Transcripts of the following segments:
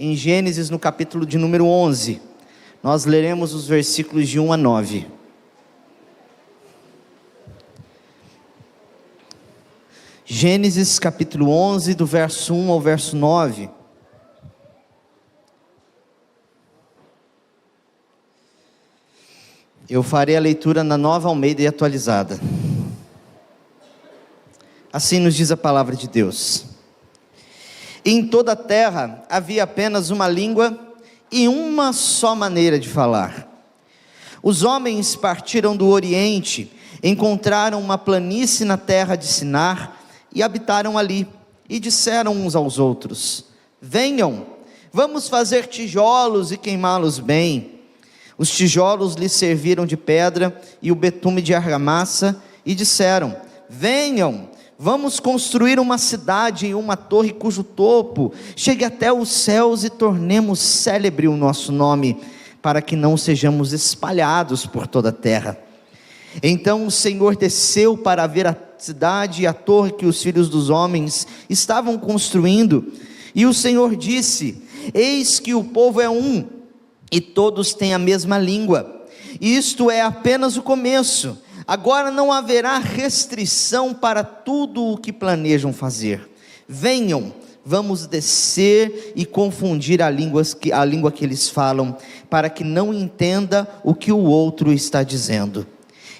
em Gênesis, no capítulo de número 11. Nós leremos os versículos de 1 a 9. Gênesis capítulo 11, do verso 1 ao verso 9. Eu farei a leitura na Nova Almeida e atualizada. Assim nos diz a palavra de Deus. Em toda a terra havia apenas uma língua e uma só maneira de falar. Os homens partiram do Oriente, encontraram uma planície na terra de Sinar e habitaram ali, e disseram uns aos outros: venham, vamos fazer tijolos e queimá-los bem. Os tijolos lhes serviram de pedra e o betume de argamassa, e disseram: venham, vamos construir uma cidade e uma torre cujo topo chegue até os céus e tornemos célebre o nosso nome, para que não sejamos espalhados por toda a terra. Então o Senhor desceu para ver a cidade e a torre que os filhos dos homens estavam construindo, e o Senhor disse: eis que o povo é um, e todos têm a mesma língua. Isto é apenas o começo. Agora não haverá restrição para tudo o que planejam fazer. Venham, vamos descer e confundir a língua que eles falam, para que não entenda o que o outro está dizendo.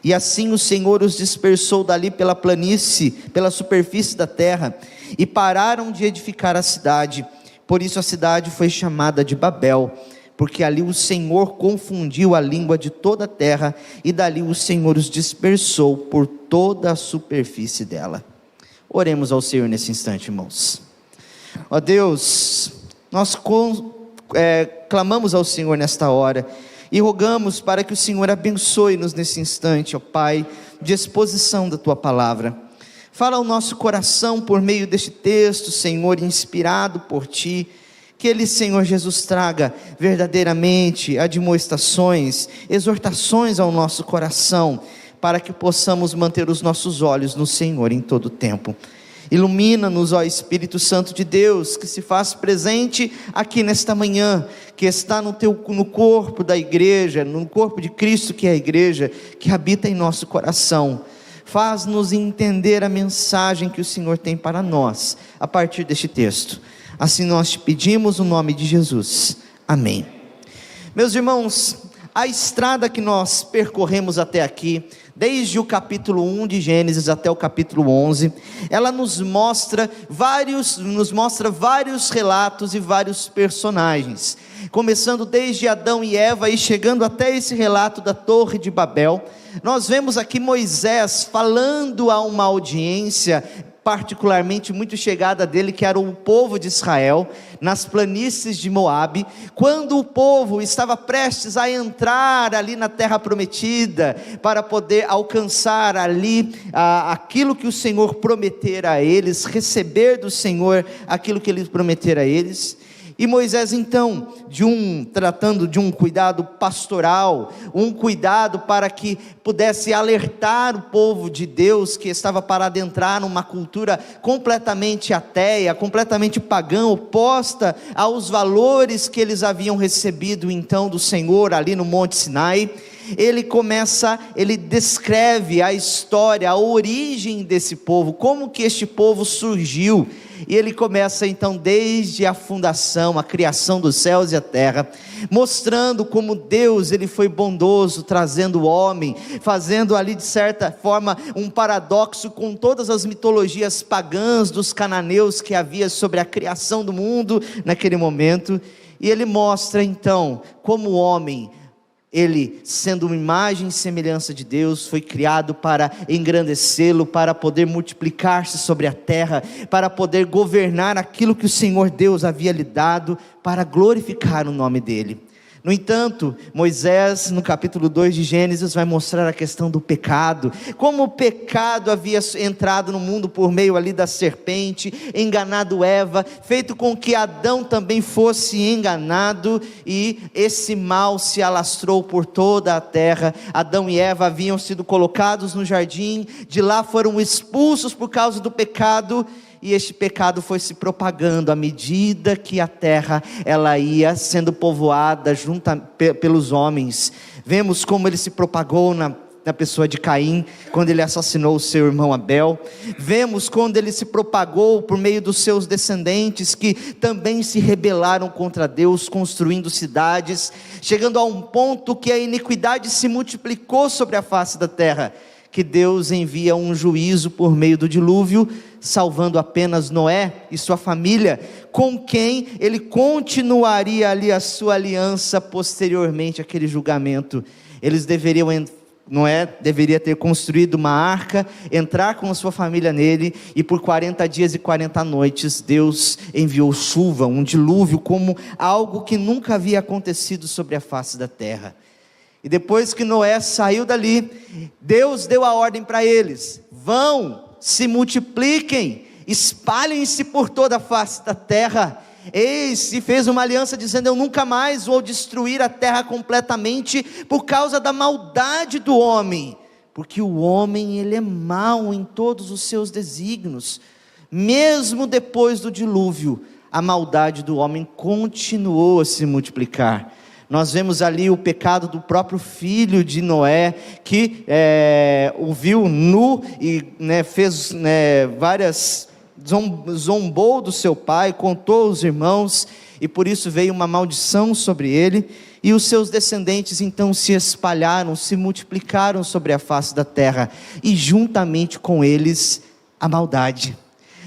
E assim o Senhor os dispersou dali pela planície, pela superfície da terra, e pararam de edificar a cidade. Por isso a cidade foi chamada de Babel, porque ali o Senhor confundiu a língua de toda a terra, e dali o Senhor os dispersou por toda a superfície dela. Oremos ao Senhor nesse instante, irmãos. Ó Deus, nós clamamos ao Senhor nesta hora, e rogamos para que o Senhor abençoe-nos nesse instante, ó Pai, de exposição da Tua Palavra. Fala ao nosso coração por meio deste texto, Senhor, inspirado por Ti. Que Ele, Senhor Jesus, traga verdadeiramente admoestações, exortações ao nosso coração, para que possamos manter os nossos olhos no Senhor em todo o tempo. Ilumina-nos, ó Espírito Santo de Deus, que se faz presente aqui nesta manhã, que está no corpo da igreja, no corpo de Cristo que é a igreja, que habita em nosso coração. Faz-nos entender a mensagem que o Senhor tem para nós, a partir deste texto. Assim nós te pedimos no nome de Jesus. Amém. Meus irmãos, a estrada que nós percorremos até aqui, desde o capítulo 1 de Gênesis até o capítulo 11, ela nos mostra vários relatos e vários personagens, começando desde Adão e Eva e chegando até esse relato da Torre de Babel. Nós vemos aqui Moisés falando a uma audiência particularmente muito chegada dele, que era o povo de Israel, nas planícies de Moabe, quando o povo estava prestes a entrar ali na terra prometida, para poder alcançar ali aquilo que o Senhor prometera a eles, receber do Senhor aquilo que Ele prometera a eles. E Moisés então, tratando de um cuidado pastoral, um cuidado para que pudesse alertar o povo de Deus, que estava para adentrar numa cultura completamente ateia, completamente pagã, oposta aos valores que eles haviam recebido então do Senhor ali no Monte Sinai. Ele descreve a história, a origem desse povo, como que este povo surgiu. E ele começa então desde a fundação, a criação dos céus e a terra, mostrando como Deus ele foi bondoso, trazendo o homem, fazendo ali de certa forma um paradoxo com todas as mitologias pagãs dos cananeus que havia sobre a criação do mundo naquele momento. E ele mostra então como o homem, ele sendo uma imagem e semelhança de Deus, foi criado para engrandecê-lo, para poder multiplicar-se sobre a terra, para poder governar aquilo que o Senhor Deus havia lhe dado, para glorificar o nome dele. No entanto, Moisés, no capítulo 2 de Gênesis, vai mostrar a questão do pecado, como o pecado havia entrado no mundo por meio ali da serpente, enganado Eva, feito com que Adão também fosse enganado, e esse mal se alastrou por toda a terra. Adão e Eva haviam sido colocados no jardim, de lá foram expulsos por causa do pecado, e este pecado foi se propagando à medida que a terra ela ia sendo povoada pelos homens. Vemos como ele se propagou na pessoa de Caim, quando ele assassinou o seu irmão Abel. Vemos quando ele se propagou por meio dos seus descendentes, que também se rebelaram contra Deus, construindo cidades, chegando a um ponto que a iniquidade se multiplicou sobre a face da terra, que Deus envia um juízo por meio do dilúvio, salvando apenas Noé e sua família, com quem ele continuaria ali a sua aliança posteriormente àquele julgamento. Noé deveria ter construído uma arca, entrar com a sua família nele, e por 40 dias e 40 noites, Deus enviou chuva, um dilúvio, como algo que nunca havia acontecido sobre a face da terra. E depois que Noé saiu dali, Deus deu a ordem para eles: vão, se multipliquem, espalhem-se por toda a face da terra. Eis, e fez uma aliança dizendo: eu nunca mais vou destruir a terra completamente, por causa da maldade do homem, porque o homem ele é mau em todos os seus desígnios. Mesmo depois do dilúvio, a maldade do homem continuou a se multiplicar. Nós vemos ali o pecado do próprio filho de Noé, que o viu nu e fez zombou do seu pai, contou aos irmãos, e por isso veio uma maldição sobre ele, e os seus descendentes então se espalharam, se multiplicaram sobre a face da terra, e juntamente com eles a maldade.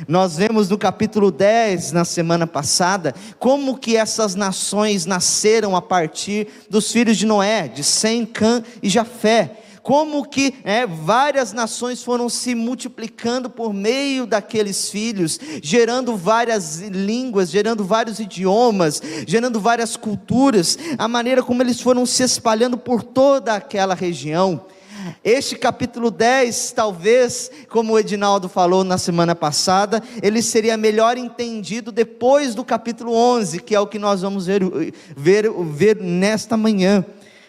Nós vemos no capítulo 10, na semana passada, como que essas nações nasceram a partir dos filhos de Noé, de Sem, Cã e Jafé. Como que várias nações foram se multiplicando por meio daqueles filhos, gerando várias línguas, gerando vários idiomas, gerando várias culturas, a maneira como eles foram se espalhando por toda aquela região. Este capítulo 10, talvez, como o Edinaldo falou na semana passada, ele seria melhor entendido depois do capítulo 11, que é o que nós vamos ver nesta manhã,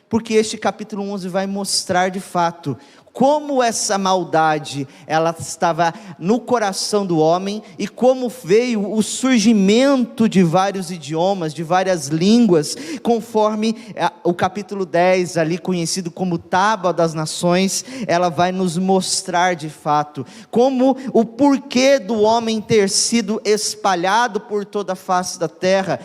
porque este capítulo 11 vai mostrar de fato como essa maldade ela estava no coração do homem, e como veio o surgimento de vários idiomas, de várias línguas, conforme o capítulo 10, ali conhecido como Tábua das Nações, ela vai nos mostrar de fato, como o porquê do homem ter sido espalhado por toda a face da terra.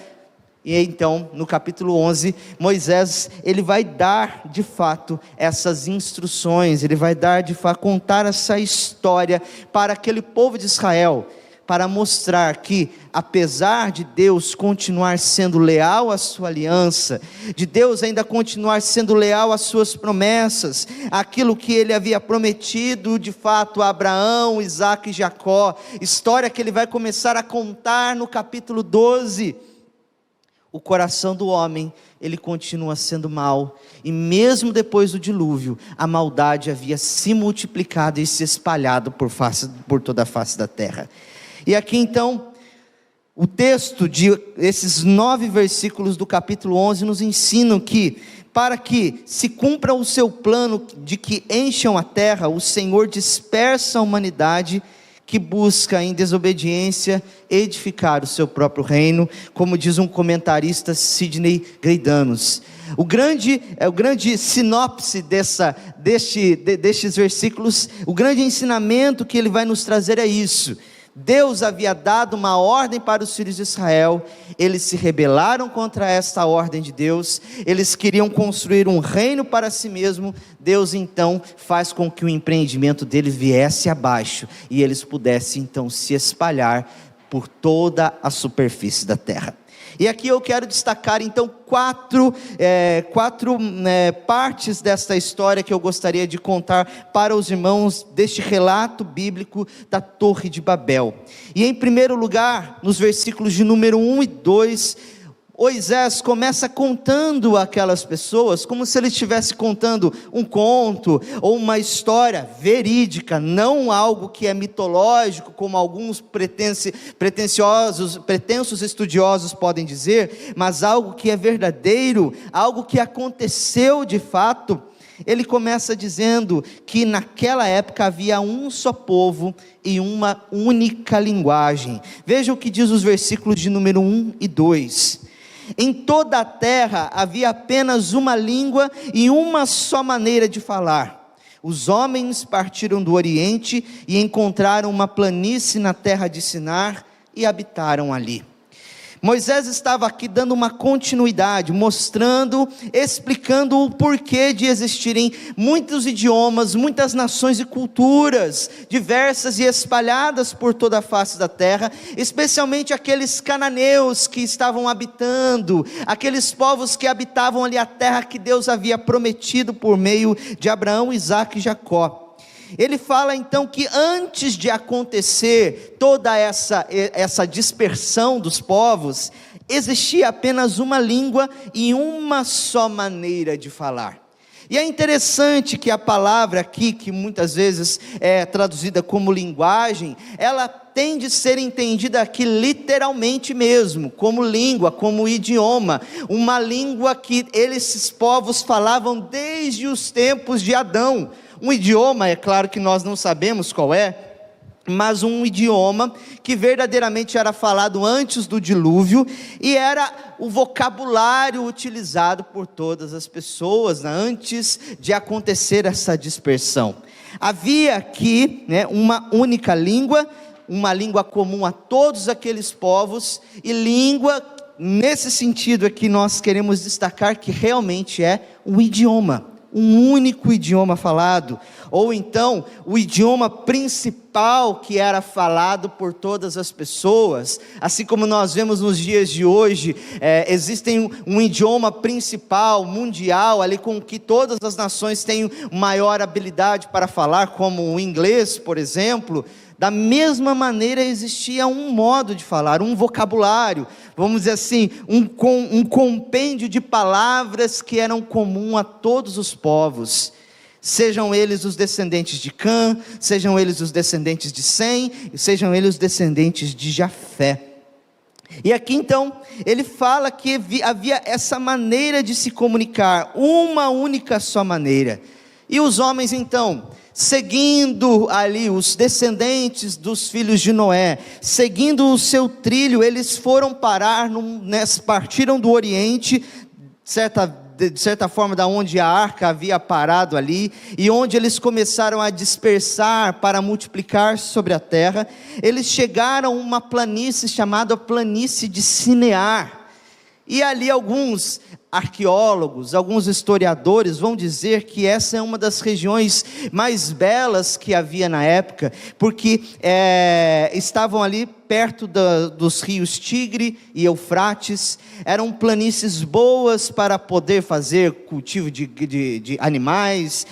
E então, no capítulo 11, Moisés, ele vai dar de fato essas instruções, ele vai dar de fato, contar essa história para aquele povo de Israel, para mostrar que, apesar de Deus continuar sendo leal à sua aliança, de Deus ainda continuar sendo leal às suas promessas, aquilo que ele havia prometido de fato a Abraão, Isaque e Jacó, história que ele vai começar a contar no capítulo 12, o coração do homem, ele continua sendo mau, e mesmo depois do dilúvio, a maldade havia se multiplicado e se espalhado por toda a face da terra. E aqui então, o texto esses 9 versículos do capítulo 11 nos ensinam que, para que se cumpra o seu plano de que encham a terra, o Senhor dispersa a humanidade que busca em desobediência edificar o seu próprio reino, como diz um comentarista, Sidney Greidanos. O grande sinopse destes versículos, o grande ensinamento que ele vai nos trazer é isso: Deus havia dado uma ordem para os filhos de Israel, eles se rebelaram contra esta ordem de Deus, eles queriam construir um reino para si mesmo. Deus então faz com que o empreendimento deles viesse abaixo, e eles pudessem então se espalhar por toda a superfície da terra. E aqui eu quero destacar então quatro partes desta história que eu gostaria de contar para os irmãos deste relato bíblico da Torre de Babel. E em primeiro lugar, nos versículos de número 1 e 2, Moisés começa contando aquelas pessoas como se ele estivesse contando um conto ou uma história verídica, não algo que é mitológico, como alguns pretensos estudiosos podem dizer, mas algo que é verdadeiro, algo que aconteceu de fato. ele começa dizendo que naquela época havia um só povo e uma única linguagem. Veja o que diz os versículos de número 1 e 2. Em toda a terra havia apenas uma língua e uma só maneira de falar. Os homens partiram do Oriente e encontraram uma planície na terra de Sinar e habitaram ali. Moisés estava aqui dando uma continuidade, mostrando, explicando o porquê de existirem muitos idiomas, muitas nações e culturas, diversas e espalhadas por toda a face da terra, especialmente aqueles cananeus que estavam habitando, aqueles povos que habitavam ali a terra que Deus havia prometido por meio de Abraão, Isaque e Jacó. Ele fala então que antes de acontecer toda essa dispersão dos povos, existia apenas uma língua e uma só maneira de falar. E é interessante que a palavra aqui, que muitas vezes é traduzida como linguagem, ela tem de ser entendida aqui literalmente mesmo, como língua, como idioma, uma língua que esses povos falavam desde os tempos de Adão. Um idioma, é claro que nós não sabemos qual é, mas um idioma que verdadeiramente era falado antes do dilúvio, e era o vocabulário utilizado por todas as pessoas, antes de acontecer essa dispersão. Havia aqui, uma única língua, uma língua comum a todos aqueles povos, e língua, nesse sentido aqui nós queremos destacar que realmente é um idioma, um único idioma falado, ou então o idioma principal que era falado por todas as pessoas. Assim como nós vemos nos dias de hoje, existem um idioma principal, mundial, ali com que todas as nações têm maior habilidade para falar, como o inglês, por exemplo. Da mesma maneira existia um modo de falar, um vocabulário, vamos dizer assim, um compêndio de palavras que eram comum a todos os povos, sejam eles os descendentes de Cã, sejam eles os descendentes de Sem, sejam eles os descendentes de Jafé. E aqui então, ele fala que havia essa maneira de se comunicar, uma única só maneira. E os homens então, seguindo ali os descendentes dos filhos de Noé, seguindo o seu trilho, eles foram parar, partiram do Oriente, de certa forma da onde a arca havia parado ali, e onde eles começaram a dispersar para multiplicar sobre a terra. Eles chegaram a uma planície chamada planície de Sinear, e ali alguns arqueólogos, alguns historiadores vão dizer que essa é uma das regiões mais belas que havia na época, porque estavam ali perto dos rios Tigre e Eufrates, eram planícies boas para poder fazer cultivo de animais,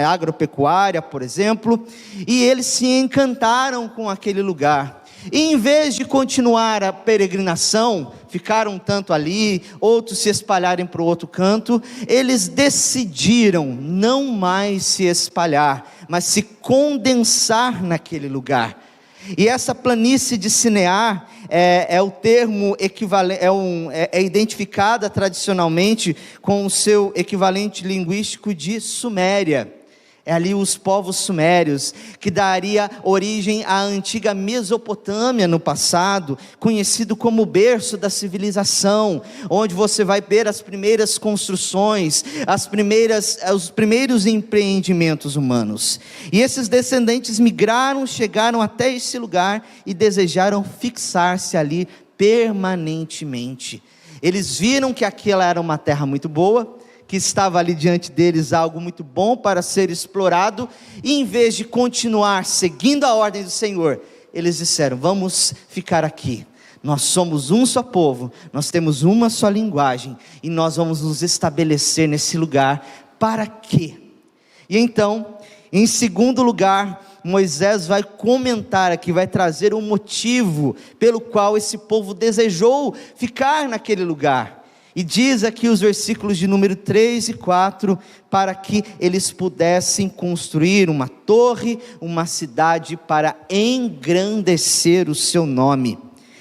agropecuária, por exemplo, e eles se encantaram com aquele lugar. E em vez de continuar a peregrinação, ficaram um tanto ali, outros se espalharem para o outro canto, eles decidiram não mais se espalhar, mas se condensar naquele lugar. E essa planície de Sinear é o termo equivalente, é identificada tradicionalmente com o seu equivalente linguístico de Suméria. É ali os povos sumérios, que daria origem à antiga Mesopotâmia no passado, conhecido como o berço da civilização, onde você vai ver as primeiras construções, os primeiros empreendimentos humanos. E esses descendentes migraram, chegaram até esse lugar e desejaram fixar-se ali permanentemente. Eles viram que aquela era uma terra muito boa, que estava ali diante deles algo muito bom para ser explorado, e em vez de continuar seguindo a ordem do Senhor, eles disseram: vamos ficar aqui, nós somos um só povo, nós temos uma só linguagem, e nós vamos nos estabelecer nesse lugar. Para quê? E então, em segundo lugar, Moisés vai comentar aqui, vai trazer um motivo pelo qual esse povo desejou ficar naquele lugar. E diz aqui os versículos de número 3 e 4, para que eles pudessem construir uma torre, uma cidade para engrandecer o seu nome.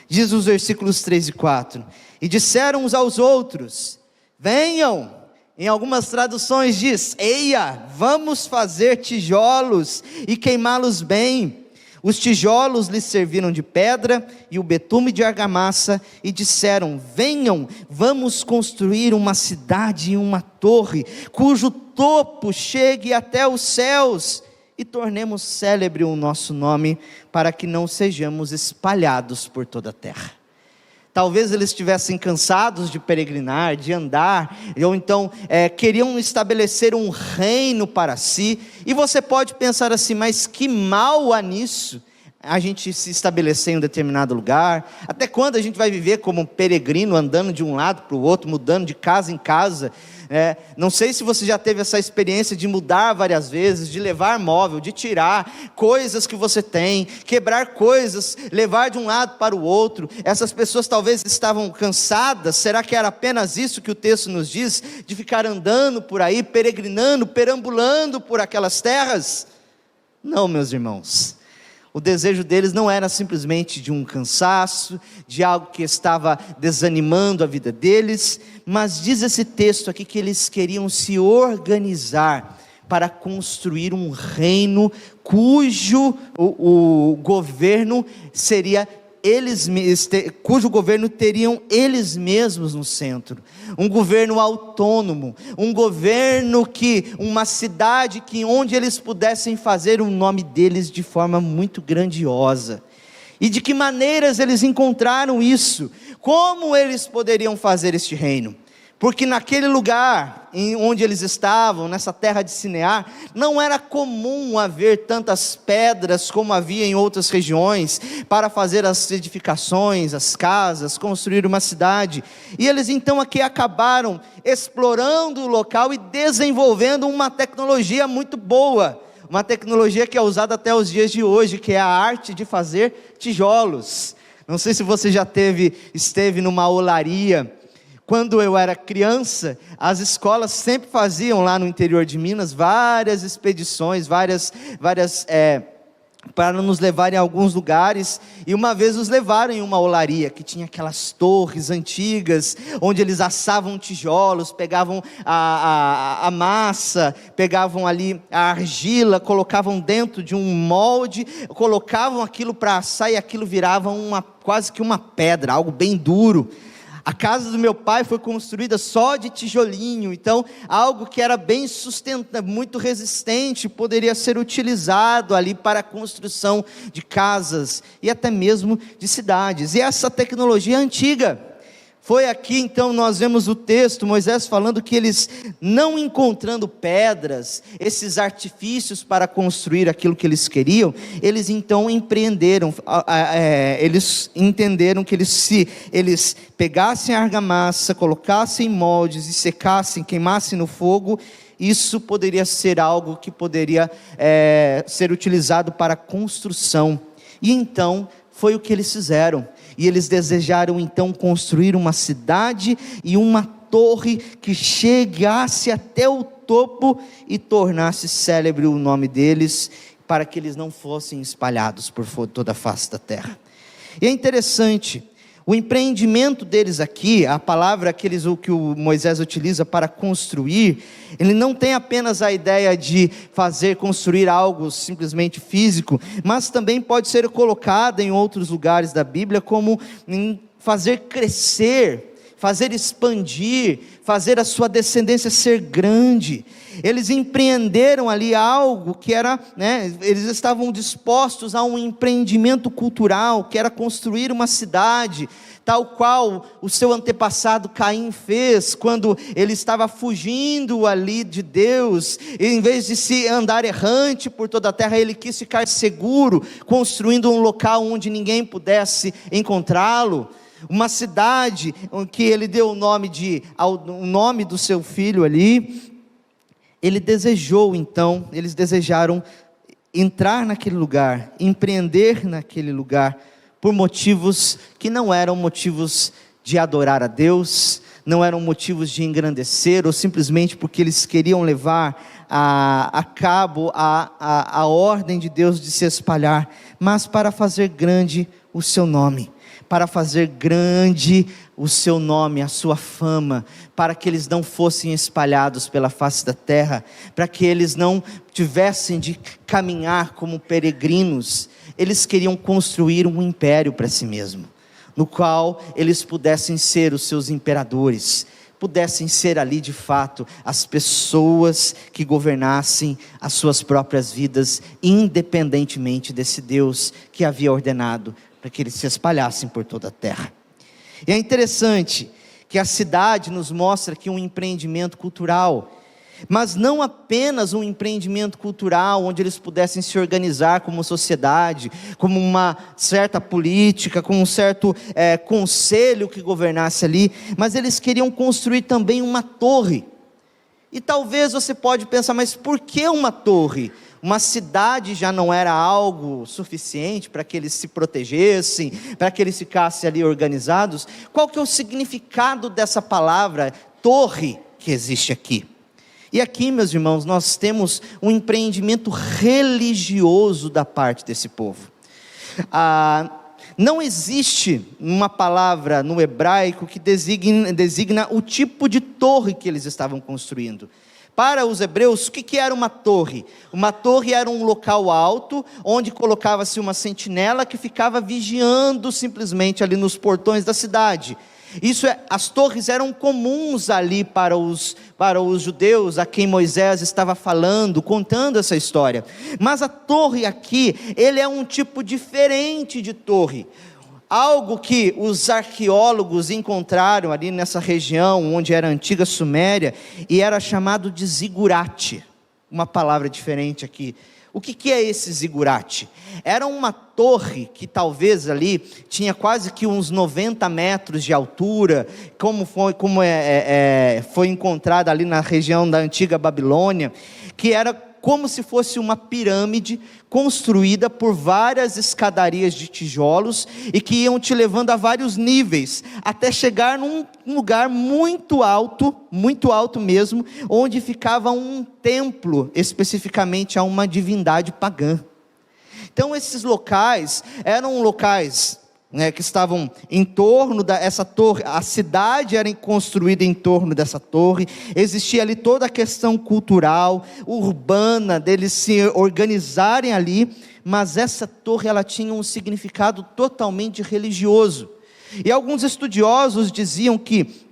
Diz os versículos 3 e 4, e disseram uns aos outros: venham, Em algumas traduções diz: eia, vamos fazer tijolos e queimá-los bem. Os tijolos lhes serviram de pedra e o betume de argamassa, e disseram: venham, vamos construir uma cidade e uma torre, cujo topo chegue até os céus, e tornemos célebre o nosso nome, para que não sejamos espalhados por toda a terra. Talvez eles estivessem cansados de peregrinar, de andar, ou então queriam estabelecer um reino para si. E você pode pensar assim: mas que mal há nisso, a gente se estabelecer em um determinado lugar? Até quando a gente vai viver como um peregrino, andando de um lado para o outro, mudando de casa em casa? Não sei se você já teve essa experiência de mudar várias vezes, de levar móvel, de tirar coisas que você tem, quebrar coisas, levar de um lado para o outro. Essas pessoas talvez estavam cansadas. Será que era apenas isso que o texto nos diz, de ficar andando por aí, peregrinando, perambulando por aquelas terras? Não, meus irmãos. O desejo deles não era simplesmente de um cansaço, de algo que estava desanimando a vida deles, mas diz esse texto aqui que eles queriam se organizar para construir um reino cujo o governo seria cujo governo teriam eles mesmos no centro. Um governo autônomo, um governo uma cidade onde eles pudessem fazer o nome deles de forma muito grandiosa. E de que maneiras eles encontraram isso? Como eles poderiam fazer este reino? Porque naquele lugar onde eles estavam, nessa terra de Sinear, não era comum haver tantas pedras como havia em outras regiões, para fazer as edificações, as casas, construir uma cidade. E eles então aqui acabaram explorando o local e desenvolvendo uma tecnologia muito boa, uma tecnologia que é usada até os dias de hoje, que é a arte de fazer tijolos. Não sei se você já esteve numa olaria. Quando eu era criança, as escolas sempre faziam lá no interior de Minas várias expedições, para nos levarem a alguns lugares. E uma vez nos levaram em uma olaria que tinha aquelas torres antigas, onde eles assavam tijolos, pegavam a massa, pegavam ali a argila, colocavam dentro de um molde, colocavam aquilo para assar, e aquilo virava quase que uma pedra, algo bem duro. A casa do meu pai foi construída só de tijolinho, então algo que era bem sustentável, muito resistente, poderia ser utilizado ali para a construção de casas e até mesmo de cidades. E essa tecnologia antiga, foi aqui então nós vemos o texto, Moisés falando que eles, não encontrando pedras, esses artifícios para construir aquilo que eles queriam, eles então empreenderam, eles entenderam que eles pegassem a argamassa, colocassem em moldes e secassem, queimassem no fogo, isso poderia ser algo que poderia ser utilizado para construção. E então foi o que eles fizeram. E eles desejaram então construir uma cidade e uma torre que chegasse até o topo e tornasse célebre o nome deles, para que eles não fossem espalhados por toda a face da terra. E é interessante, o empreendimento deles aqui, a palavra que o Moisés utiliza para construir, ele não tem apenas a ideia de construir algo simplesmente físico, mas também pode ser colocada em outros lugares da Bíblia como em fazer crescer, fazer expandir, fazer a sua descendência ser grande. Eles empreenderam ali algo que era, eles estavam dispostos a um empreendimento cultural, que era construir uma cidade, tal qual o seu antepassado Caim fez, quando ele estava fugindo ali de Deus, e em vez de se andar errante por toda a terra, ele quis ficar seguro, construindo um local onde ninguém pudesse encontrá-lo, uma cidade que ele deu o nome do seu filho ali. Eles desejaram entrar naquele lugar, empreender naquele lugar, por motivos que não eram motivos de adorar a Deus, não eram motivos de engrandecer, ou simplesmente porque eles queriam levar a cabo a ordem de Deus de se espalhar, mas para fazer grande o seu nome, para fazer grande o seu nome, a sua fama, para que eles não fossem espalhados pela face da terra, para que eles não tivessem de caminhar como peregrinos. Eles queriam construir um império para si mesmo, no qual eles pudessem ser os seus imperadores, pudessem ser ali de fato as pessoas que governassem as suas próprias vidas, independentemente desse Deus que havia ordenado para que eles se espalhassem por toda a terra. E é interessante que a cidade nos mostra aqui um empreendimento cultural, mas não apenas um empreendimento cultural, onde eles pudessem se organizar como sociedade, como uma certa política, com um certo conselho que governasse ali, mas eles queriam construir também uma torre. E talvez você pode pensar, mas por que uma torre? Uma cidade já não era algo suficiente para que eles se protegessem, para que eles ficassem ali organizados? Qual que é o significado dessa palavra torre que existe aqui? E aqui, meus irmãos, nós temos um empreendimento religioso da parte desse povo. Não existe uma palavra no hebraico que designa o tipo de torre que eles estavam construindo. Para os hebreus, o que era uma torre? Uma torre era um local alto, onde colocava-se uma sentinela que ficava vigiando simplesmente ali nos portões da cidade. As torres eram comuns ali para os judeus, a quem Moisés estava falando, contando essa história. Mas a torre aqui, ele é um tipo diferente de torre. Algo que os arqueólogos encontraram ali nessa região, onde era a antiga Suméria, e era chamado de zigurate, uma palavra diferente aqui. O que é esse zigurate? Era uma torre que talvez ali tinha quase que uns 90 metros de altura, como foi encontrada ali na região da antiga Babilônia, que era como se fosse uma pirâmide construída por várias escadarias de tijolos e que iam te levando a vários níveis, até chegar num lugar muito alto mesmo, onde ficava um templo, especificamente a uma divindade pagã. Então esses locais eram locais que estavam em torno dessa torre, a cidade era construída em torno dessa torre, existia ali toda a questão cultural, urbana, deles se organizarem ali, mas essa torre ela tinha um significado totalmente religioso, e alguns estudiosos diziam que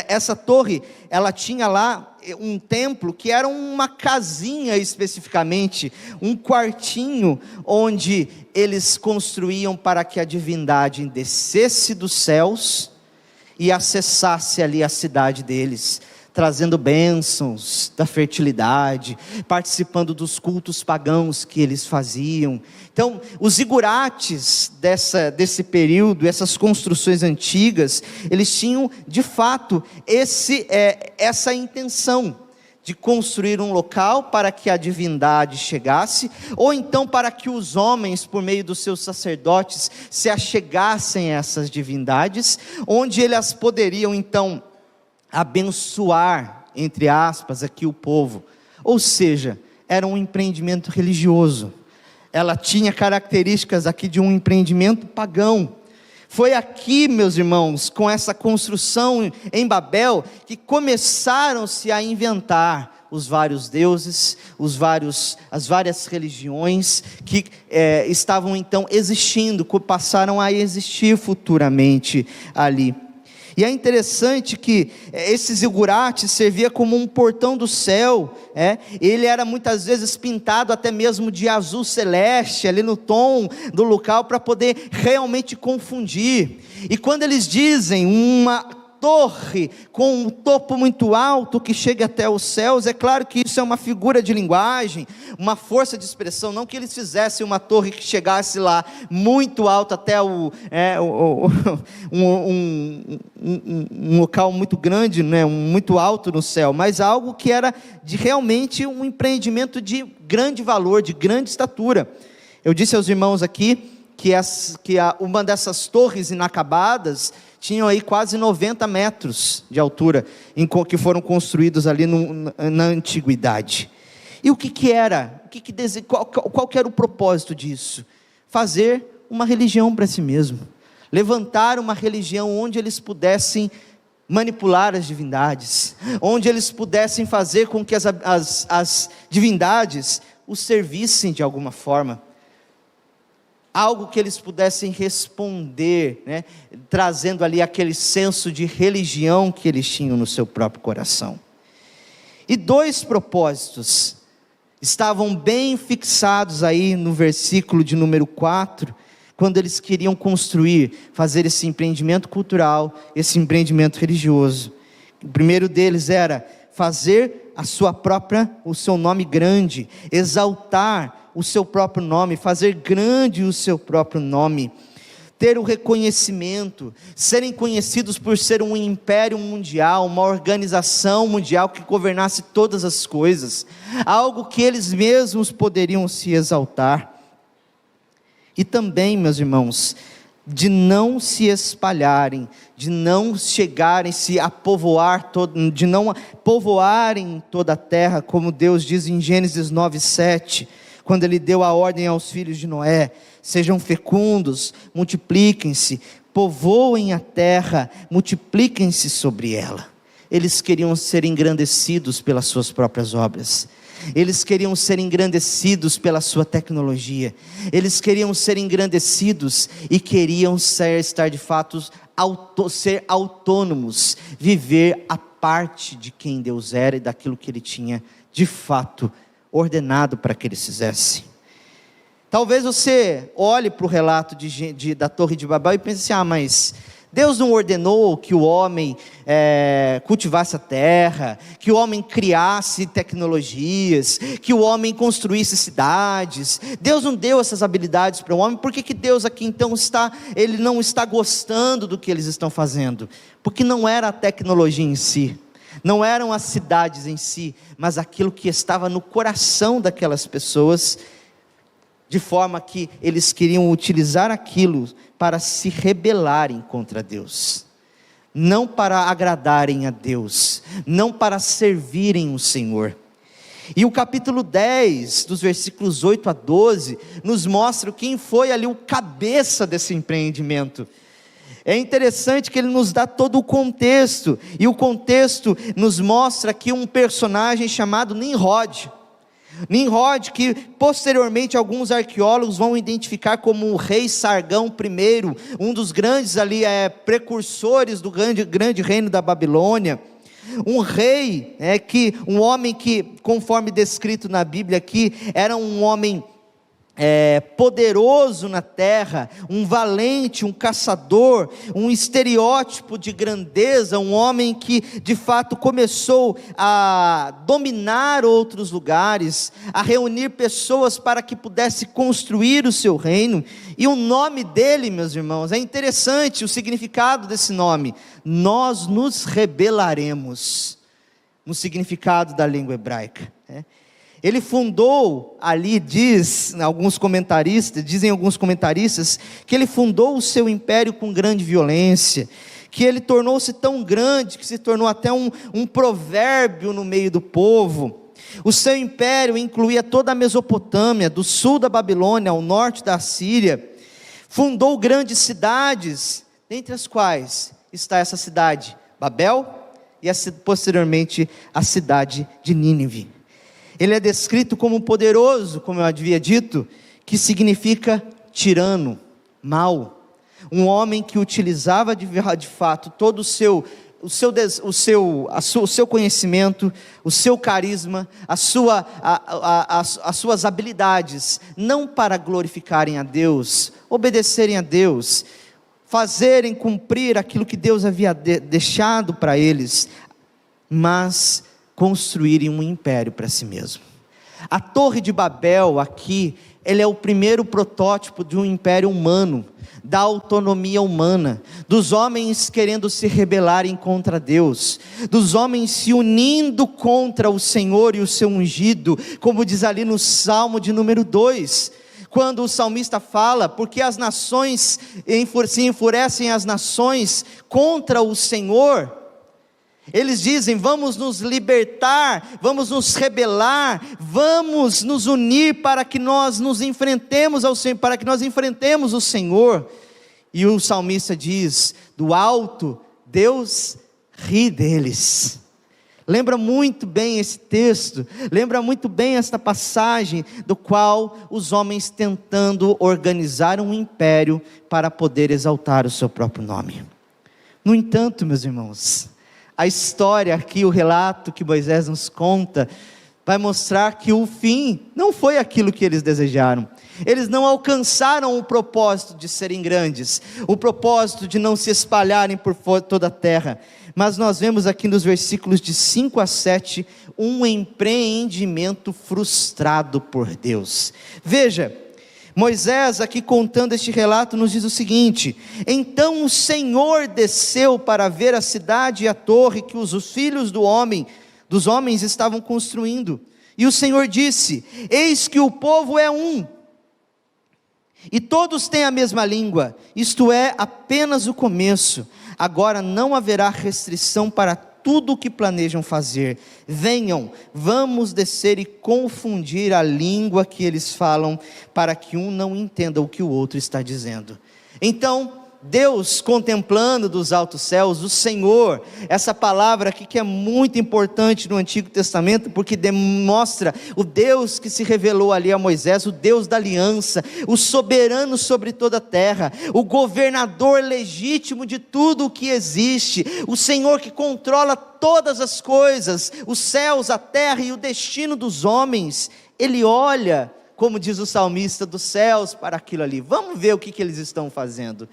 essa torre, ela tinha lá um templo que era uma casinha especificamente, um quartinho onde eles construíam para que a divindade descesse dos céus e acessasse ali a cidade deles, trazendo bênçãos da fertilidade, participando dos cultos pagãos que eles faziam. Então, os zigurates desse período, essas construções antigas, eles tinham de fato essa intenção de construir um local para que a divindade chegasse, ou então para que os homens, por meio dos seus sacerdotes, se achegassem a essas divindades, onde eles poderiam então abençoar, entre aspas, aqui o povo. Ou seja, era um empreendimento religioso. Ela tinha características aqui de um empreendimento pagão. Foi aqui, meus irmãos, com essa construção em Babel, que começaram-se a inventar os vários deuses, as várias religiões que estavam então existindo, passaram a existir futuramente ali. E é interessante que esse zigurate servia como um portão do céu, ele era muitas vezes pintado até mesmo de azul celeste, ali no tom do local, para poder realmente confundir. E quando eles dizem uma torre com um topo muito alto que chega até os céus, é claro que isso é uma figura de linguagem, uma força de expressão, não que eles fizessem uma torre que chegasse lá muito alto até um local muito grande, muito alto no céu, mas algo que era realmente um empreendimento de grande valor, de grande estatura. Eu disse aos irmãos aqui que uma dessas torres inacabadas tinham aí quase 90 metros de altura, que foram construídos ali na antiguidade. E qual que era o propósito disso? Fazer uma religião para si mesmo, levantar uma religião onde eles pudessem manipular as divindades, onde eles pudessem fazer com que as divindades os servissem de alguma forma, algo que eles pudessem responder, né? Trazendo ali aquele senso de religião que eles tinham no seu próprio coração. E 2 propósitos estavam bem fixados aí no versículo de número 4, quando eles queriam construir, fazer esse empreendimento cultural, esse empreendimento religioso. O primeiro deles era fazer o seu nome grande, exaltar o seu próprio nome, fazer grande o seu próprio nome, ter o reconhecimento, serem conhecidos por ser um império mundial, uma organização mundial que governasse todas as coisas, algo que eles mesmos poderiam se exaltar. E também, meus irmãos, de não se espalharem, de não chegarem-se a povoar, de não povoarem toda a terra, como Deus diz em Gênesis 9:7, quando Ele deu a ordem aos filhos de Noé: sejam fecundos, multipliquem-se, povoem a terra, multipliquem-se sobre ela. Eles queriam ser engrandecidos pelas suas próprias obras, eles queriam ser engrandecidos pela sua tecnologia, eles queriam ser engrandecidos e queriam estar de fato, ser autônomos, viver a parte de quem Deus era e daquilo que Ele tinha de fato ordenado para que eles fizessem. Talvez você olhe para o relato da Torre de Babel e pense assim: mas Deus não ordenou que o homem cultivasse a terra, que o homem criasse tecnologias, que o homem construísse cidades? Deus não deu essas habilidades para o homem. Por que Deus aqui então Ele não está gostando do que eles estão fazendo? Porque não era a tecnologia em si, não eram as cidades em si, mas aquilo que estava no coração daquelas pessoas, de forma que eles queriam utilizar aquilo para se rebelarem contra Deus, não para agradarem a Deus, não para servirem o Senhor. E o capítulo 10, dos versículos 8 a 12, nos mostra quem foi ali o cabeça desse empreendimento. É interessante que ele nos dá todo o contexto, e o contexto nos mostra aqui um personagem chamado Nimrod, que posteriormente alguns arqueólogos vão identificar como o rei Sargão I, um dos grandes ali precursores do grande reino da Babilônia. Um rei, um homem que, conforme descrito na Bíblia aqui, era um homem poderoso na terra, um valente, um caçador, um estereótipo de grandeza, um homem que de fato começou a dominar outros lugares, a reunir pessoas para que pudesse construir o seu reino. E o nome dele, meus irmãos, é interessante o significado desse nome: nós nos rebelaremos, no significado da língua hebraica. Ele fundou ali, dizem alguns comentaristas, que ele fundou o seu império com grande violência, que ele tornou-se tão grande, que se tornou até um provérbio no meio do povo. O seu império incluía toda a Mesopotâmia, do sul da Babilônia ao norte da Síria. Fundou grandes cidades, dentre as quais está essa cidade, Babel, e posteriormente a cidade de Nínive. Ele é descrito como poderoso, como eu havia dito, que significa tirano, mau. Um homem que utilizava de fato todo o seu conhecimento, o seu carisma, as suas habilidades, não para glorificarem a Deus, obedecerem a Deus, fazerem cumprir aquilo que Deus havia deixado para eles, mas construírem um império para si mesmo. A Torre de Babel aqui, ele é o primeiro protótipo de um império humano, da autonomia humana, dos homens querendo se rebelarem contra Deus, dos homens se unindo contra o Senhor e o seu ungido, como diz ali no Salmo de número 2, quando o salmista fala: porque as nações se enfurecem as nações contra o Senhor. Eles dizem: vamos nos libertar, vamos nos rebelar, vamos nos unir para que nós nos enfrentemos ao Senhor, para que nós enfrentemos o Senhor. E o salmista diz: do alto, Deus ri deles. Lembra muito bem esse texto, lembra muito bem esta passagem, do qual os homens tentando organizar um império para poder exaltar o seu próprio nome. No entanto, meus irmãos, a história aqui, o relato que Moisés nos conta, vai mostrar que o fim não foi aquilo que eles desejaram. Eles não alcançaram o propósito de serem grandes, o propósito de não se espalharem por toda a terra. Mas nós vemos aqui nos versículos de 5 a 7, um empreendimento frustrado por Deus. Veja, Moisés aqui contando este relato nos diz o seguinte: então o Senhor desceu para ver a cidade e a torre que os filhos dos homens estavam construindo. E o Senhor disse: eis que o povo é um, e todos têm a mesma língua, isto é apenas o começo. Agora não haverá restrição para tudo o que planejam fazer. Venham, vamos descer e confundir a língua que eles falam, para que um não entenda o que o outro está dizendo. Então, Deus contemplando dos altos céus, o Senhor, essa palavra aqui que é muito importante no Antigo Testamento, porque demonstra o Deus que se revelou ali a Moisés, o Deus da aliança, o soberano sobre toda a terra, o governador legítimo de tudo o que existe, o Senhor que controla todas as coisas, os céus, a terra e o destino dos homens. Ele olha, como diz o salmista, dos céus para aquilo ali. Vamos ver o que eles estão fazendo.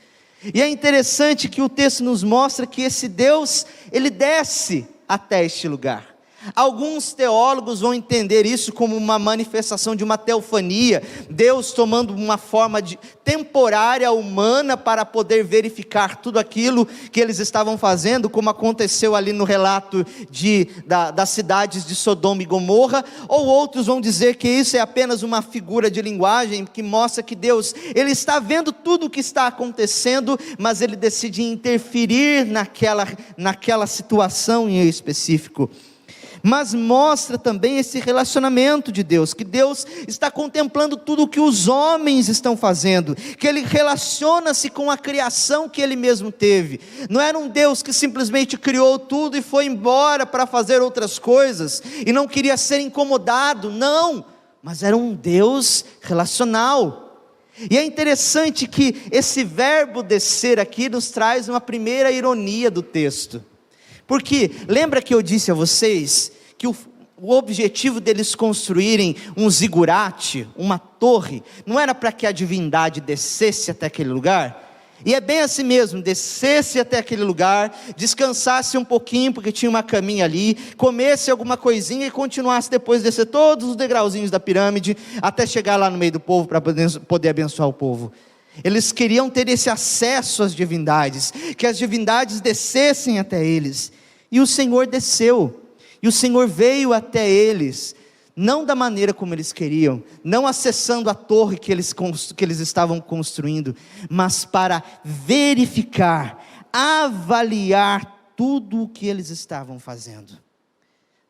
E é interessante que o texto nos mostra que esse Deus, ele desce até este lugar. Alguns teólogos vão entender isso como uma manifestação de uma teofania, Deus tomando uma forma temporária humana para poder verificar tudo aquilo que eles estavam fazendo, como aconteceu ali no relato das cidades de Sodoma e Gomorra. Ou outros vão dizer que isso é apenas uma figura de linguagem, que mostra que Deus, ele está vendo tudo o que está acontecendo, mas ele decide interferir naquela situação em específico. Mas mostra também esse relacionamento de Deus, que Deus está contemplando tudo o que os homens estão fazendo, que Ele relaciona-se com a criação que Ele mesmo teve. Não era um Deus que simplesmente criou tudo e foi embora para fazer outras coisas, e não queria ser incomodado, não, mas era um Deus relacional. E é interessante que esse verbo descer aqui nos traz uma primeira ironia do texto. Porque, lembra que eu disse a vocês, que o objetivo deles construírem um zigurate, uma torre, não era para que a divindade descesse até aquele lugar? E é bem assim mesmo, descesse até aquele lugar, descansasse um pouquinho, porque tinha uma caminha ali, comesse alguma coisinha e continuasse depois descer todos os degrauzinhos da pirâmide, até chegar lá no meio do povo, para poder abençoar o povo. Eles queriam ter esse acesso às divindades, que as divindades descessem até eles, e o Senhor desceu, e o Senhor veio até eles, não da maneira como eles queriam, não acessando a torre que eles estavam construindo, mas para verificar, avaliar tudo o que eles estavam fazendo.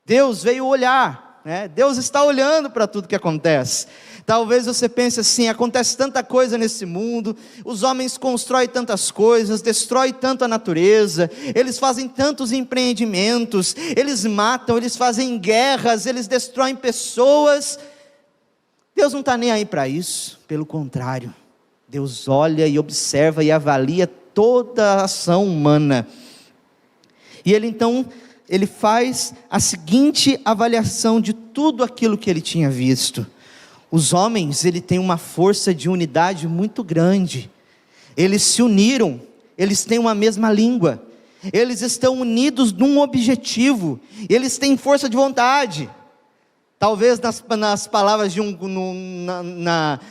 Deus veio olhar, Deus está olhando para tudo que acontece. Talvez você pense assim: acontece tanta coisa nesse mundo, os homens constroem tantas coisas, destroem tanto a natureza, eles fazem tantos empreendimentos, eles matam, eles fazem guerras, eles destroem pessoas. Deus não está nem aí para isso, pelo contrário, Deus olha e observa e avalia toda a ação humana. E ele faz a seguinte avaliação de tudo aquilo que ele tinha visto. Os homens, ele tem uma força de unidade muito grande, eles se uniram, eles têm uma mesma língua, eles estão unidos num objetivo, eles têm força de vontade. Talvez nas palavras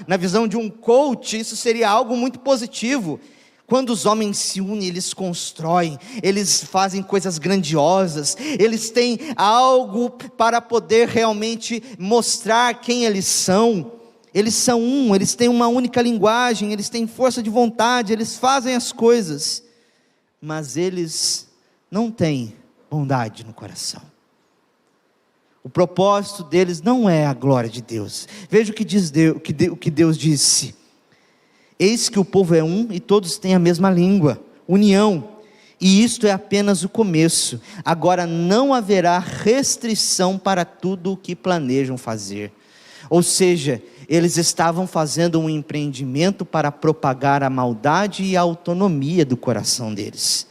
na visão de um coach, isso seria algo muito positivo. Quando os homens se unem, eles constroem, eles fazem coisas grandiosas, eles têm algo para poder realmente mostrar quem eles são um, eles têm uma única linguagem, eles têm força de vontade, eles fazem as coisas, mas eles não têm bondade no coração. O propósito deles não é a glória de Deus. Veja o que Deus disse: Eis que o povo é um e todos têm a mesma língua, união. E isto é apenas o começo. Agora não haverá restrição para tudo o que planejam fazer. Ou seja, eles estavam fazendo um empreendimento para propagar a maldade e a autonomia do coração deles.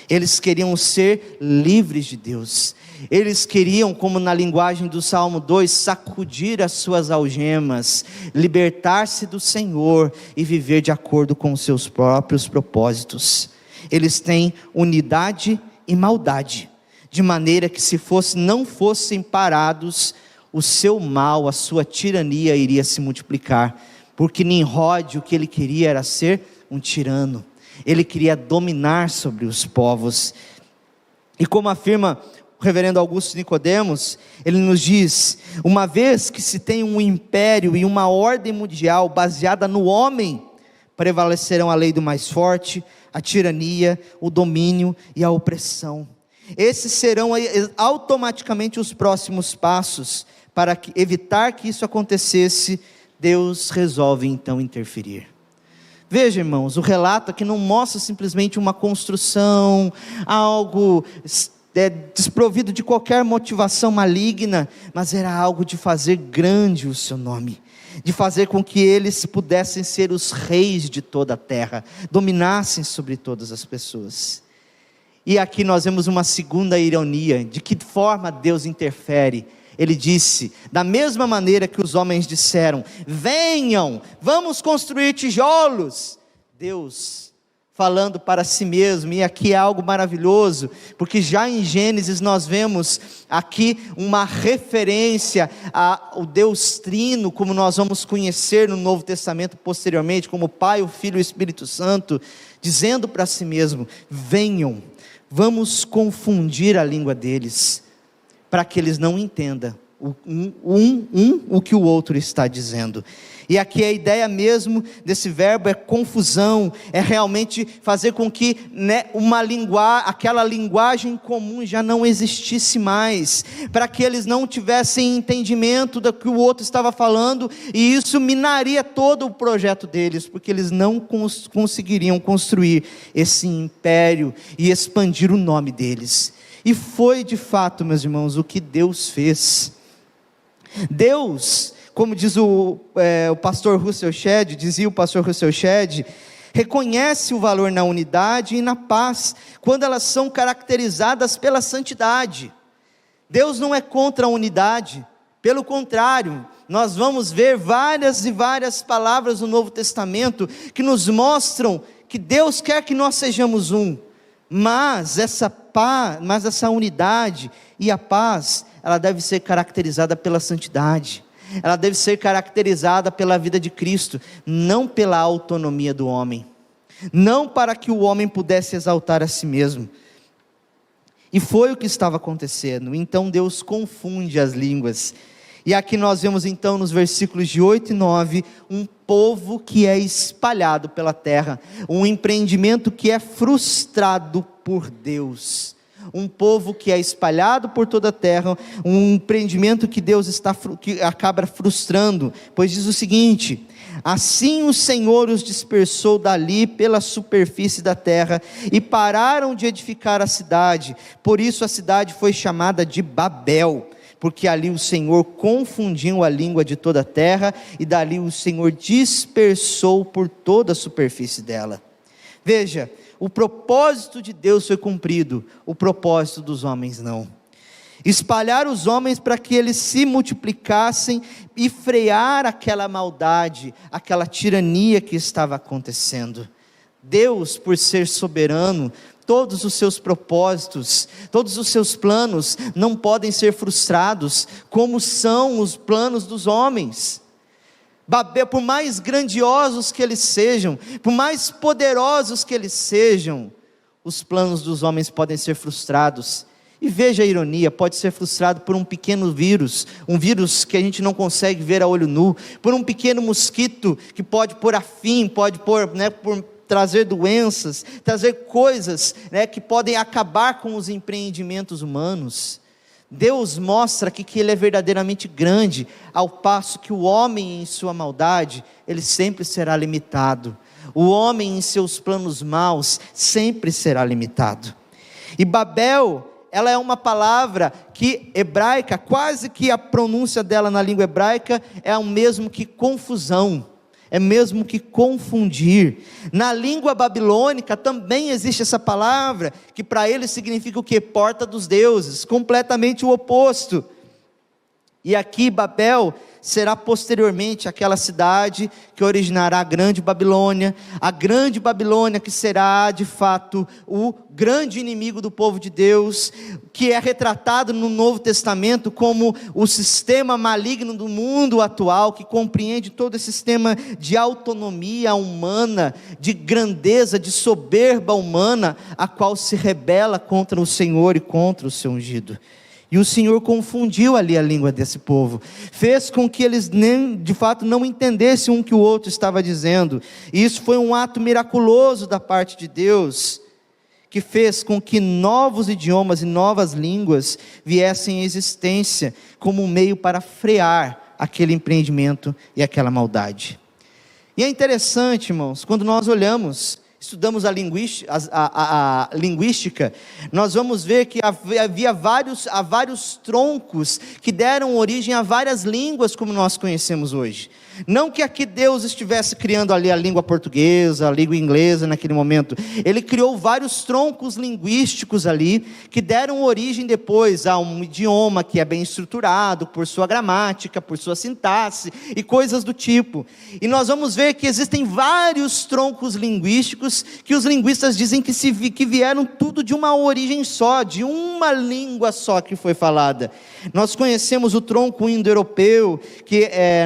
Eles queriam ser livres de Deus. Eles queriam, como na linguagem do Salmo 2, sacudir as suas algemas, libertar-se do Senhor e viver de acordo com os seus próprios propósitos. Eles têm unidade e maldade, de maneira que se não fossem parados, o seu mal, a sua tirania iria se multiplicar, porque Nimrod, o que ele queria era ser um tirano, ele queria dominar sobre os povos. E como afirma o reverendo Augusto Nicodemos, ele nos diz: uma vez que se tem um império e uma ordem mundial baseada no homem, prevalecerão a lei do mais forte, a tirania, o domínio e a opressão. Esses serão automaticamente os próximos passos. Para evitar que isso acontecesse, Deus resolve então interferir. Veja, irmãos, o relato aqui não mostra simplesmente uma construção, algo desprovido de qualquer motivação maligna, mas era algo de fazer grande o seu nome, de fazer com que eles pudessem ser os reis de toda a terra, dominassem sobre todas as pessoas. E aqui nós vemos uma segunda ironia, de que forma Deus interfere. Ele disse, da mesma maneira que os homens disseram: venham, vamos construir tijolos. Deus falando para si mesmo, e aqui é algo maravilhoso, porque já em Gênesis nós vemos aqui uma referência ao Deus Trino, como nós vamos conhecer no Novo Testamento posteriormente, como o Pai, o Filho e o Espírito Santo, dizendo para si mesmo: venham, vamos confundir a língua deles, para que eles não entendam o que o outro está dizendo. E aqui a ideia mesmo desse verbo é confusão, é realmente fazer com que aquela linguagem comum já não existisse mais, para que eles não tivessem entendimento do que o outro estava falando, e isso minaria todo o projeto deles, porque eles não conseguiriam construir esse império e expandir o nome deles. E foi de fato, meus irmãos, o que Deus fez. Deus, como diz o pastor Russell Shedd, dizia o pastor Russell Shedd, reconhece o valor na unidade e na paz, quando elas são caracterizadas pela santidade. Deus não é contra a unidade, pelo contrário, nós vamos ver várias e várias palavras no Novo Testamento, que nos mostram que Deus quer que nós sejamos um, mas essa unidade e a paz, ela deve ser caracterizada pela santidade, ela deve ser caracterizada pela vida de Cristo, não pela autonomia do homem, não para que o homem pudesse exaltar a si mesmo. E foi o que estava acontecendo. Então Deus confunde as línguas, e aqui nós vemos então nos versículos de 8 e 9, um povo que é espalhado pela terra, um empreendimento que é frustrado por Deus, um povo que é espalhado por toda a terra, um empreendimento que Deus que acaba frustrando, pois diz o seguinte: assim o Senhor os dispersou dali pela superfície da terra, e pararam de edificar a cidade, por isso a cidade foi chamada de Babel, porque ali o Senhor confundiu a língua de toda a terra, e dali o Senhor dispersou por toda a superfície dela. Veja, o propósito de Deus foi cumprido, o propósito dos homens não. Espalhar os homens para que eles se multiplicassem e frear aquela maldade, aquela tirania que estava acontecendo. Deus, por ser soberano, todos os seus propósitos, todos os seus planos não podem ser frustrados, como são os planos dos homens. Babel, por mais grandiosos que eles sejam, por mais poderosos que eles sejam, os planos dos homens podem ser frustrados. E veja a ironia, pode ser frustrado por um pequeno vírus, um vírus que a gente não consegue ver a olho nu, por um pequeno mosquito que pode pôr por trazer doenças, trazer coisas que podem acabar com os empreendimentos humanos. Deus mostra aqui que Ele é verdadeiramente grande, ao passo que o homem em sua maldade, ele sempre será limitado. O homem em seus planos maus sempre será limitado. E Babel, ela é uma palavra que hebraica, quase que a pronúncia dela na língua hebraica é o mesmo que confusão, é mesmo que confundir. Na língua babilônica também existe essa palavra, que para eles significa o quê? Porta dos deuses, completamente o oposto. E aqui Babel será posteriormente aquela cidade que originará a grande Babilônia que será de fato o grande inimigo do povo de Deus, que é retratado no Novo Testamento como o sistema maligno do mundo atual, que compreende todo esse sistema de autonomia humana, de grandeza, de soberba humana, a qual se rebela contra o Senhor e contra o seu ungido. E o Senhor confundiu ali a língua desse povo, fez com que eles nem, de fato não entendessem um que o outro estava dizendo, e isso foi um ato miraculoso da parte de Deus, que fez com que novos idiomas e novas línguas viessem à existência, como um meio para frear aquele empreendimento e aquela maldade. E é interessante, irmãos, quando nós estudamos a linguística, nós vamos ver que havia vários troncos que deram origem a várias línguas como nós conhecemos hoje. Não que aqui Deus estivesse criando ali a língua portuguesa, a língua inglesa naquele momento. Ele criou vários troncos linguísticos ali, que deram origem depois a um idioma que é bem estruturado, por sua gramática, por sua sintaxe e coisas do tipo. E nós vamos ver que existem vários troncos linguísticos, que os linguistas dizem que vieram tudo de uma origem só, de uma língua só que foi falada. Nós conhecemos o tronco indo-europeu,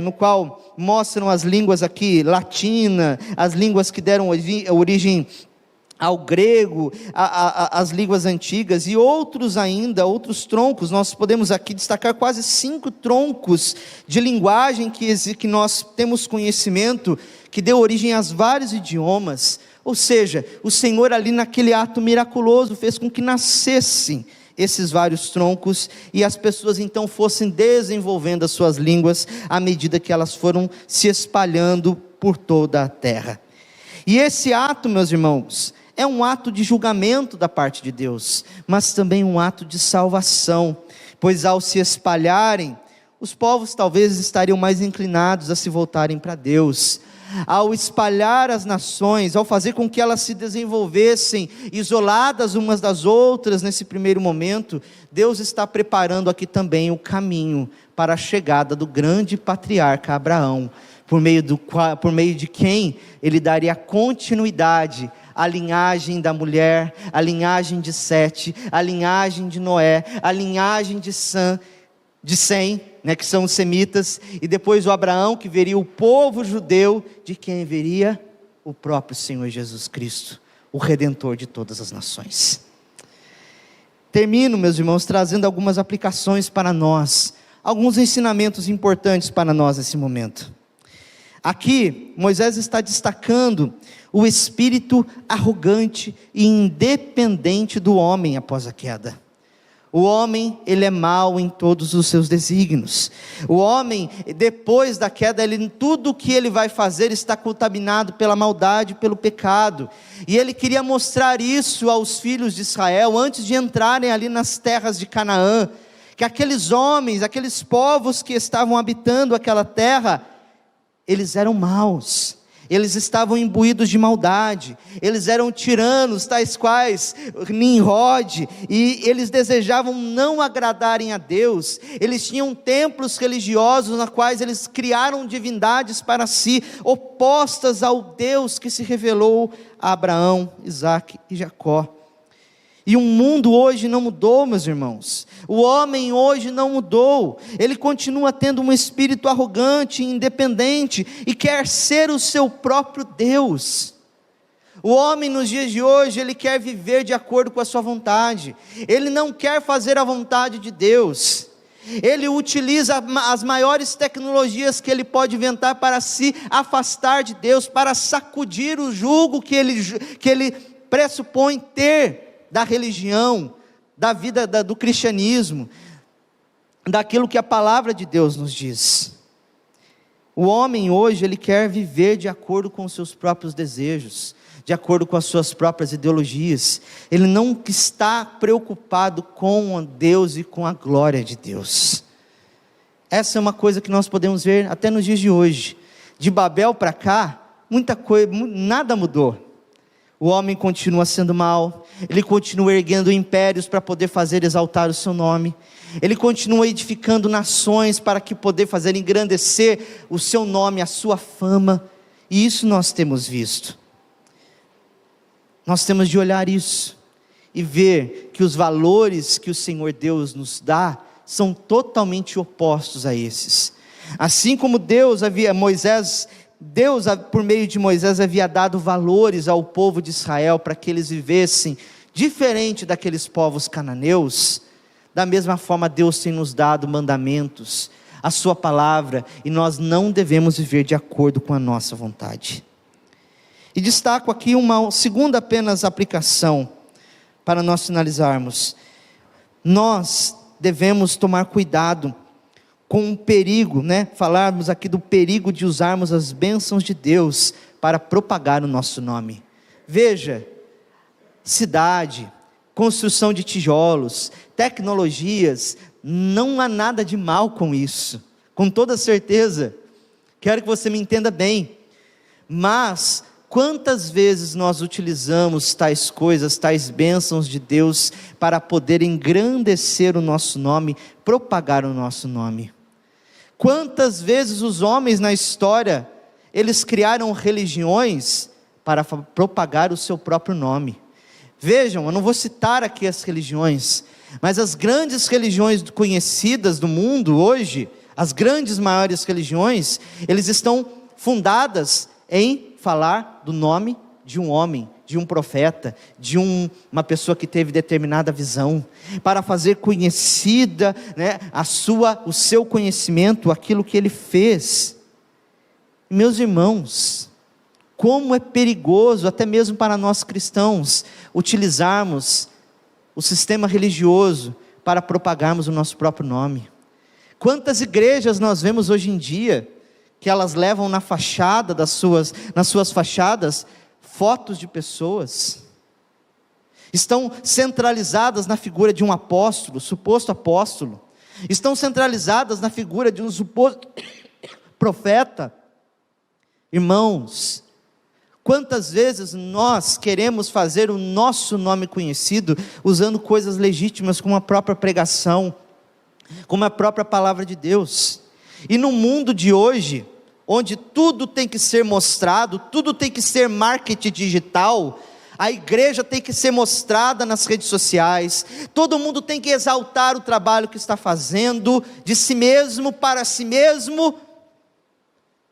no qual mostram as línguas aqui, latina, as línguas que deram origem ao grego, as línguas antigas, e outros troncos. Nós podemos aqui destacar quase 5 troncos de linguagem que nós temos conhecimento, que deu origem a vários idiomas. Ou seja, o Senhor ali naquele ato miraculoso fez com que nascessem esses vários troncos, e as pessoas então fossem desenvolvendo as suas línguas, à medida que elas foram se espalhando por toda a terra. E esse ato, meus irmãos, é um ato de julgamento da parte de Deus, mas também um ato de salvação, pois ao se espalharem, os povos talvez estariam mais inclinados a se voltarem para Deus. Ao espalhar as nações, ao fazer com que elas se desenvolvessem isoladas umas das outras nesse primeiro momento, Deus está preparando aqui também o caminho para a chegada do grande patriarca Abraão, por meio de quem ele daria continuidade à linhagem da mulher, à linhagem de Sete, à linhagem de Noé, à linhagem de Sem, que são os semitas, e depois o Abraão, que veria o povo judeu, de quem veria o próprio Senhor Jesus Cristo, o Redentor de todas as nações. Termino, meus irmãos, trazendo algumas aplicações para nós, alguns ensinamentos importantes para nós nesse momento. Aqui, Moisés está destacando o espírito arrogante e independente do homem após a queda. O homem, ele é mau em todos os seus desígnios. O homem, depois da queda, tudo o que ele vai fazer está contaminado pela maldade, pelo pecado. E ele queria mostrar isso aos filhos de Israel, antes de entrarem ali nas terras de Canaã, que aqueles homens, aqueles povos que estavam habitando aquela terra, eles eram maus. Eles estavam imbuídos de maldade, eles eram tiranos, tais quais Nimrod, e eles desejavam não agradarem a Deus. Eles tinham templos religiosos, na quais eles criaram divindades para si, opostas ao Deus que se revelou a Abraão, Isaque e Jacó. E o mundo hoje não mudou, meus irmãos. O homem hoje não mudou. Ele continua tendo um espírito arrogante, independente, e quer ser o seu próprio Deus. O homem nos dias de hoje, ele quer viver de acordo com a sua vontade. Ele não quer fazer a vontade de Deus. Ele utiliza as maiores tecnologias que ele pode inventar para se afastar de Deus, para sacudir o jugo que ele pressupõe ter da religião, da vida do cristianismo, daquilo que a palavra de Deus nos diz. O homem hoje, ele quer viver de acordo com os seus próprios desejos, de acordo com as suas próprias ideologias. Ele não está preocupado com Deus e com a glória de Deus. Essa é uma coisa que nós podemos ver até nos dias de hoje. De Babel para cá, muita coisa, nada mudou. O homem continua sendo mau, ele continua erguendo impérios para poder fazer exaltar o seu nome, ele continua edificando nações para que poder fazer engrandecer o seu nome, a sua fama, e isso nós temos visto. Nós temos de olhar isso, e ver que os valores que o Senhor Deus nos dá, são totalmente opostos a esses. Assim como Deus, por meio de Moisés, havia dado valores ao povo de Israel, para que eles vivessem diferente daqueles povos cananeus, da mesma forma Deus tem nos dado mandamentos, a sua palavra, e nós não devemos viver de acordo com a nossa vontade. E destaco aqui uma segunda apenas aplicação, para nós finalizarmos. Nós devemos tomar cuidado com o perigo, falarmos aqui do perigo de usarmos as bênçãos de Deus para propagar o nosso nome. Veja, cidade, construção de tijolos, tecnologias, não há nada de mal com isso, com toda certeza. Quero que você me entenda bem, mas quantas vezes nós utilizamos tais coisas, tais bênçãos de Deus, para poder engrandecer o nosso nome, propagar o nosso nome? Quantas vezes os homens na história, eles criaram religiões para propagar o seu próprio nome? Vejam, eu não vou citar aqui as religiões, mas as grandes religiões conhecidas do mundo hoje, as grandes maiores religiões, eles estão fundadas em falar do nome de um homem, de um profeta, de uma pessoa que teve determinada visão, para fazer conhecida, o seu conhecimento, aquilo que ele fez. Meus irmãos, como é perigoso, até mesmo para nós cristãos, utilizarmos o sistema religioso para propagarmos o nosso próprio nome. Quantas igrejas nós vemos hoje em dia, que elas levam nas suas fachadas, fotos de pessoas, estão centralizadas na figura de um apóstolo, suposto apóstolo, estão centralizadas na figura de um suposto profeta. Irmãos, quantas vezes nós queremos fazer o nosso nome conhecido, usando coisas legítimas, como a própria pregação, como a própria palavra de Deus, e no mundo de hoje, onde tudo tem que ser mostrado, tudo tem que ser marketing digital, a igreja tem que ser mostrada nas redes sociais, todo mundo tem que exaltar o trabalho que está fazendo, de si mesmo, para si mesmo.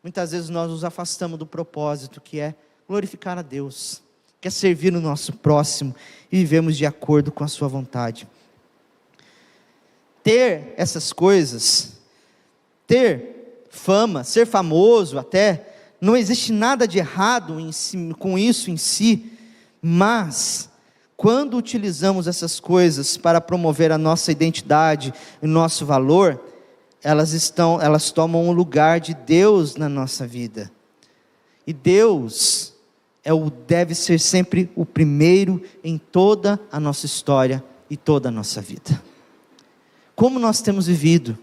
Muitas vezes nós nos afastamos do propósito, que é glorificar a Deus, que é servir o nosso próximo, e vivemos de acordo com a sua vontade. Ter essas coisas, ter fama, ser famoso até, não existe nada de errado com isso em si, mas quando utilizamos essas coisas para promover a nossa identidade, o nosso valor, elas tomam o lugar de Deus na nossa vida, e Deus deve ser sempre o primeiro em toda a nossa história e toda a nossa vida. Como nós temos vivido?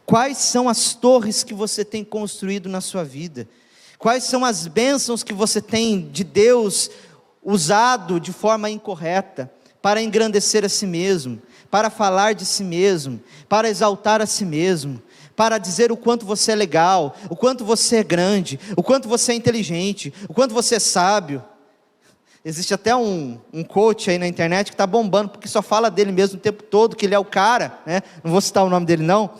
Quais são as torres que você tem construído na sua vida? Quais são as bênçãos que você tem de Deus usado de forma incorreta, para engrandecer a si mesmo, para falar de si mesmo, para exaltar a si mesmo, para dizer o quanto você é legal, o quanto você é grande, o quanto você é inteligente, o quanto você é sábio? Existe até um coach aí na internet que está bombando, porque só fala dele mesmo o tempo todo, que ele é o cara, não vou citar o nome dele não,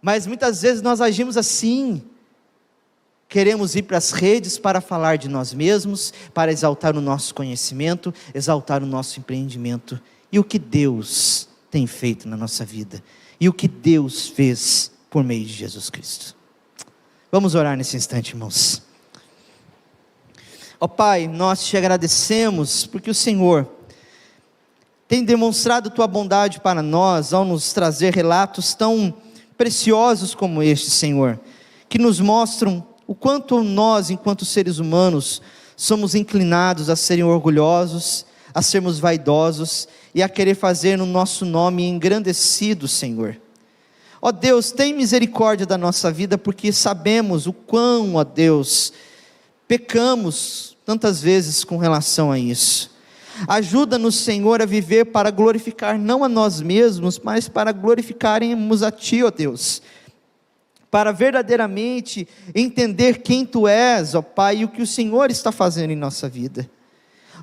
mas muitas vezes nós agimos assim, queremos ir para as redes para falar de nós mesmos, para exaltar o nosso conhecimento, exaltar o nosso empreendimento, e o que Deus tem feito na nossa vida, e o que Deus fez por meio de Jesus Cristo. Vamos orar nesse instante, irmãos. Ó Pai, nós te agradecemos, porque o Senhor tem demonstrado tua bondade para nós, ao nos trazer relatos tão preciosos como este, Senhor, que nos mostram o quanto nós, enquanto seres humanos, somos inclinados a serem orgulhosos, a sermos vaidosos e a querer fazer no nosso nome engrandecido, Senhor. Ó Deus, tem misericórdia da nossa vida, porque sabemos o quão, ó Deus, pecamos tantas vezes com relação a isso. Ajuda-nos, Senhor, a viver para glorificar não a nós mesmos, mas para glorificarmos a Ti, ó Deus, para verdadeiramente entender quem Tu és, ó Pai, e o que o Senhor está fazendo em nossa vida.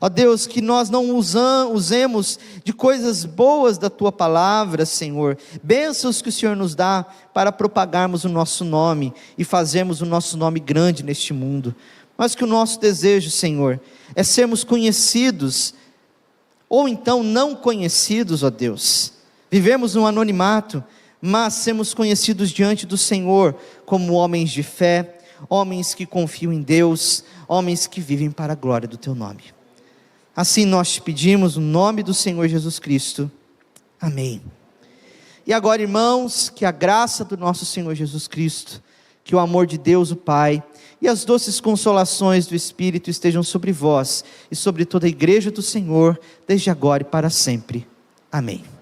Ó Deus, que nós não usemos de coisas boas da Tua palavra, Senhor, bênçãos que o Senhor nos dá para propagarmos o nosso nome e fazermos o nosso nome grande neste mundo, mas que o nosso desejo, Senhor, é sermos conhecidos, ou então não conhecidos, ó Deus, vivemos no anonimato, mas sermos conhecidos diante do Senhor, como homens de fé, homens que confiam em Deus, homens que vivem para a glória do Teu nome. Assim nós te pedimos no nome do Senhor Jesus Cristo, amém. E agora, irmãos, que a graça do nosso Senhor Jesus Cristo, que o amor de Deus o Pai, e as doces consolações do Espírito estejam sobre vós, e sobre toda a igreja do Senhor, desde agora e para sempre, amém.